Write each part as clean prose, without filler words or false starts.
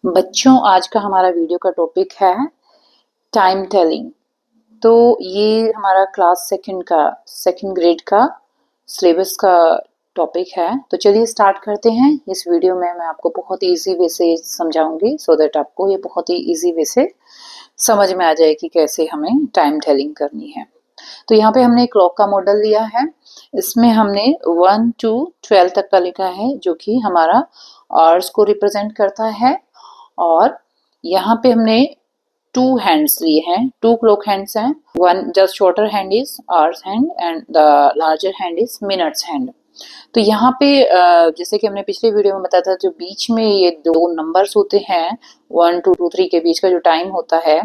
बच्चों, आज का हमारा वीडियो का टॉपिक है टाइम टेलिंग। तो ये हमारा क्लास सेकंड ग्रेड का सिलेबस का टॉपिक है। तो चलिए स्टार्ट करते हैं। इस वीडियो में मैं आपको बहुत इजी वे से समझाऊंगी सो दैट आपको ये बहुत ही इजी वे से समझ में आ जाए कि कैसे हमें टाइम टेलिंग करनी है। तो यहाँ पे हमने क्लॉक का मॉडल लिया है। इसमें हमने 1 to 12 तक का लिखा है, जो कि हमारा आवर्स को रिप्रेजेंट करता है। और यहाँ पे हमने टू हैंड्स लिए हैं, टू क्लॉक हैंड्स हैं। One just shorter hand is ours hand and the larger hand is minutes hand. तो यहाँ पे जैसे कि हमने पिछले वीडियो में बताया था, जो बीच में ये दो नंबर्स होते हैं 1 to 2 3 के बीच का जो टाइम होता है,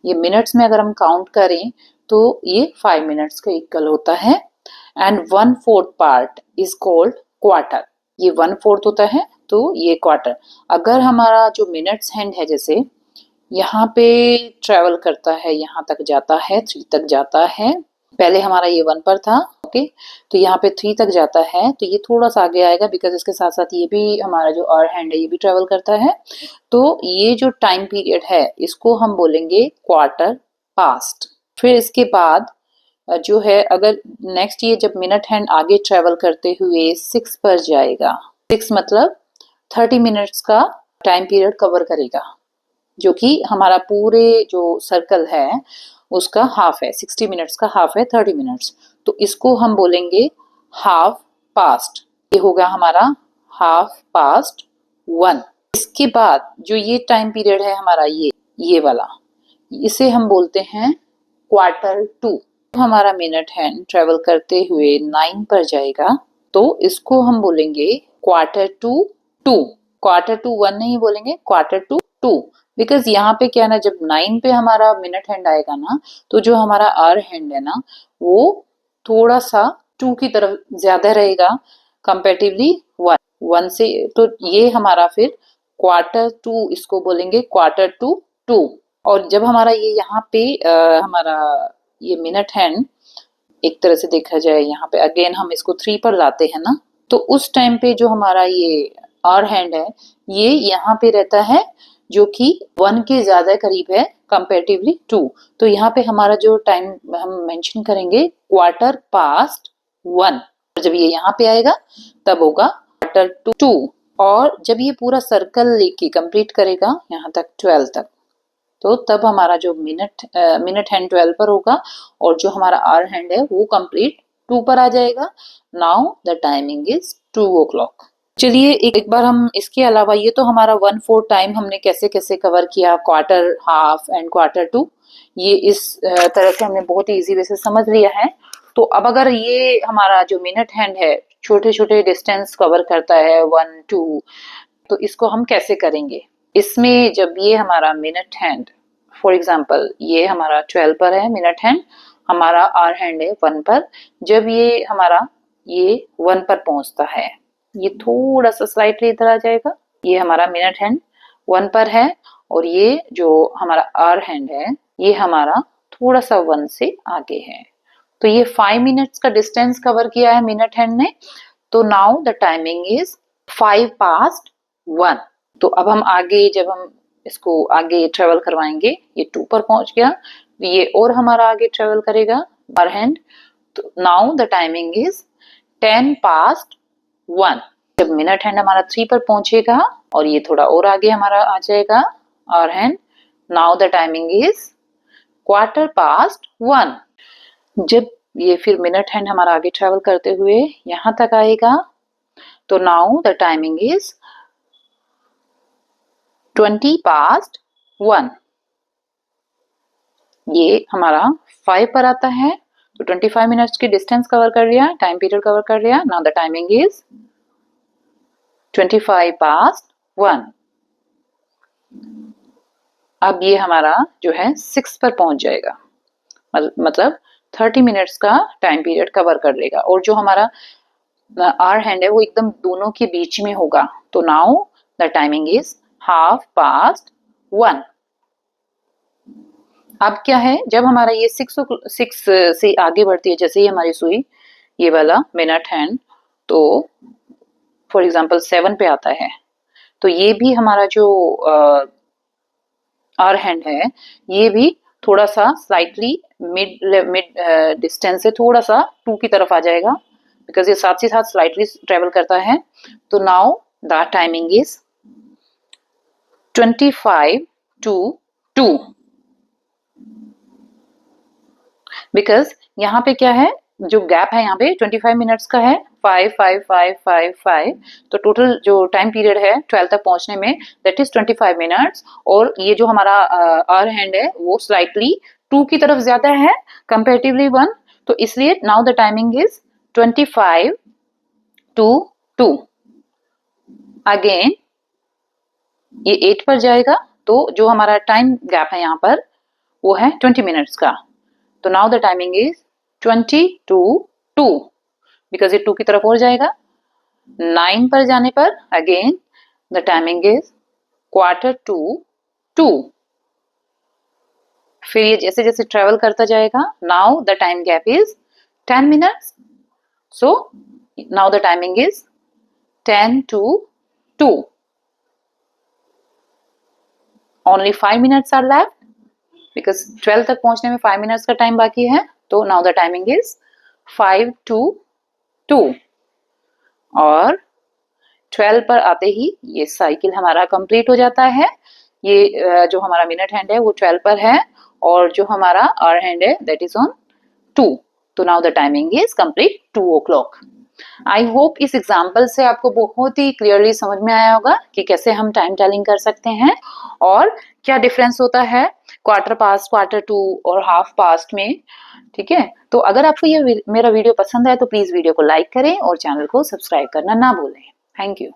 ये मिनट्स में अगर हम काउंट करें तो ये 5 मिनट्स का इक्वल होता है। And 1/4 part is called quarter. ये 1/4 होता है तो ये क्वार्टर। अगर हमारा जो मिनट्स हैंड है, जैसे यहाँ पे ट्रेवल करता है, यहाँ तक जाता है, 3 तक जाता है। पहले हमारा ये 1 पर था, ओके। तो यहाँ पे 3 तक जाता है, तो ये थोड़ा सा आगे आएगा बिकॉज इसके साथ साथ ये भी हमारा जो आवर हैंड है ये भी ट्रेवल करता है। तो ये जो टाइम पीरियड है इसको हम बोलेंगे क्वार्टर पास्ट। फिर इसके बाद जो है, अगर नेक्स्ट ये जब मिनट हैंड आगे ट्रेवल करते हुए 6 पर जाएगा, 6 मतलब 30 मिनट्स का टाइम पीरियड कवर करेगा, जो कि हमारा पूरे जो सर्कल है उसका हाफ है। 60 मिनट्स का हाफ है 30 मिनट्स। तो इसको हम बोलेंगे हाफ पास्ट। ये होगा हमारा हाफ पास्ट 1। इसके बाद जो ये टाइम पीरियड है हमारा, ये वाला, इसे हम बोलते हैं क्वार्टर 2। हमारा मिनट हैंड ट्रेवल करते हुए 9 पर जाएगा, तो इसको हम बोलेंगे क्वार्टर टू 2। क्वार्टर टू 1 नहीं बोलेंगे, क्वार्टर टू 2। बिकॉज यहाँ पे क्या है ना, जब 9 पे हमारा मिनट हैंड आएगा ना, तो जो हमारा आवर हैंड है ना, वो थोड़ा सा 2 की तरफ ज्यादा रहेगा कंपेरेटिवली 1 से। तो ये हमारा फिर क्वार्टर 2, इसको बोलेंगे क्वार्टर टू 2। और जब हमारा ये यहाँ पे हमारा ये मिनट हैंड एक तरह से देखा जाए, यहाँ पे अगेन हम इसको 3 पर लाते हैं ना, तो उस टाइम पे जो हमारा ये आवर हैंड है ये यहाँ पे रहता है, जो कि 1 के ज्यादा करीब है कंपेरेटिवली 2। तो यहाँ पे हमारा जो टाइम हम मेंशन करेंगे क्वार्टर पास्ट 1। जब ये यहाँ पे आएगा तब होगा क्वार्टर टू 2। और जब ये पूरा सर्कल लेके कंप्लीट करेगा यहाँ तक 12 तक, तो तब हमारा जो मिनट हैंड 12 पर होगा और जो हमारा आवर हैंड है वो कंप्लीट 2 पर आ जाएगा। Now the timing is 2 o'clock। चलिए एक बार हम इसके अलावा, ये तो हमारा 1/4 टाइम हमने कैसे कैसे कवर किया, क्वार्टर, हाफ एंड क्वार्टर 2। ये इस तरह से हमने बहुत ही इजी वे से समझ लिया है। तो अब अगर ये हमारा जो मिनट हैंड है छोटे छोटे डिस्टेंस कवर करता है 1 2, तो इसको हम कैसे करेंगे। इसमें जब ये हमारा मिनट हैंड, फॉर एग्जाम्पल ये हमारा 12 पर है मिनट हैंड, हमारा आवर हैंड है 1 पर। जब ये हमारा ये 1 पर पहुंचता है, ये थोड़ा सा स्लाइटली इधर आ जाएगा। ये हमारा मिनट हैंड 1 पर है और ये जो हमारा आवर हैंड है ये हमारा थोड़ा सा 1 से आगे है। तो ये 5 मिनट्स का डिस्टेंस कवर किया है मिनट हैंड ने। तो now the timing is 5 past 1। तो अब हम आगे, जब हम इसको आगे ट्रेवल करवाएंगे, ये 2 पर पहुंच गया, ये और हमारा आगे ट्रेवल करेगा आवर हैंड। तो now the timing is 10 past 1। जब मिनट हैंड हमारा 3 पर पहुंचेगा और ये थोड़ा और आगे हमारा आ जाएगा our hand, now the timing is quarter past 1। जब ये फिर मिनट हैंड हमारा आगे ट्रेवल करते हुए यहां तक आएगा, तो now the timing is 20 past 1। ये हमारा 5 पर आता है, तो 25 मिनट्स की डिस्टेंस कवर कर लिया, टाइम पीरियड कवर कर लिया। Now the timing is 25 past 1। अब ये हमारा जो है 6 पर पहुंच जाएगा, मतलब 30 मिनट्स का टाइम पीरियड कवर कर लेगा। और जो हमारा आवर हैंड है वो एकदम दोनों के बीच में होगा। तो now the timing is half past 1। अब क्या है, जब हमारा ये 6 से आगे बढ़ती है, जैसे ही हमारी सुई ये वाला मिनट हैंड, तो फॉर एग्जांपल 7 पे आता है, तो ये भी हमारा जो आवर हैंड है, ये भी थोड़ा सा स्लाइटली मिड डिस्टेंस से थोड़ा सा 2 की तरफ आ जाएगा, बिकॉज ये साथ ही साथ स्लाइटली ट्रेवल करता है। तो now the timing is 25 to 2, because यहाँ पे क्या है, जो गैप है यहाँ पे 25 मिनट्स का है, 5 5 5 5 5, तो टोटल जो टाइम पीरियड है 12 तक पहुंचने में दैट इज 25 मिनट्स। और ये जो हमारा आवर हैंड है वो स्लाइटली 2 की तरफ ज्यादा है कंपेरेटिवली 1, तो इसलिए now the timing is 25 to 2। Again ये 8 पर जाएगा, तो जो हमारा टाइम गैप है यहाँ पर वो है 20 मिनट्स का। तो now the timing is 20 to 2, because ये 2 की तरफ और जाएगा। 9 पर जाने पर again the timing is 1/4 to 2। फिर ये जैसे जैसे ट्रेवल करता जाएगा, now the time gap is 10 minutes, so now the timing is 10 to 2। Only 5 minutes are left, because 12 तक पहुंचने में 5 मिनट्स का टाइम बाकी है। तो now the timing is 5 to 2। और 12 पर आते ही ये साइकिल हमारा कंप्लीट हो जाता है। ये जो हमारा मिनट हैंड है वो 12 पर है, और जो हमारा आवर हैंड है दैट इज ऑन 2। तो now the timing is complete 2 o'clock। I hope इस एग्जाम्पल से आपको बहुत ही क्लियरली समझ में आया होगा कि कैसे हम टाइम टेलिंग कर सकते हैं और क्या डिफरेंस होता है क्वार्टर पास्ट, क्वार्टर टू और हाफ पास्ट में। ठीक है, तो अगर आपको ये मेरा वीडियो पसंद है तो प्लीज वीडियो को लाइक करें और चैनल को सब्सक्राइब करना ना भूलें। Thank you.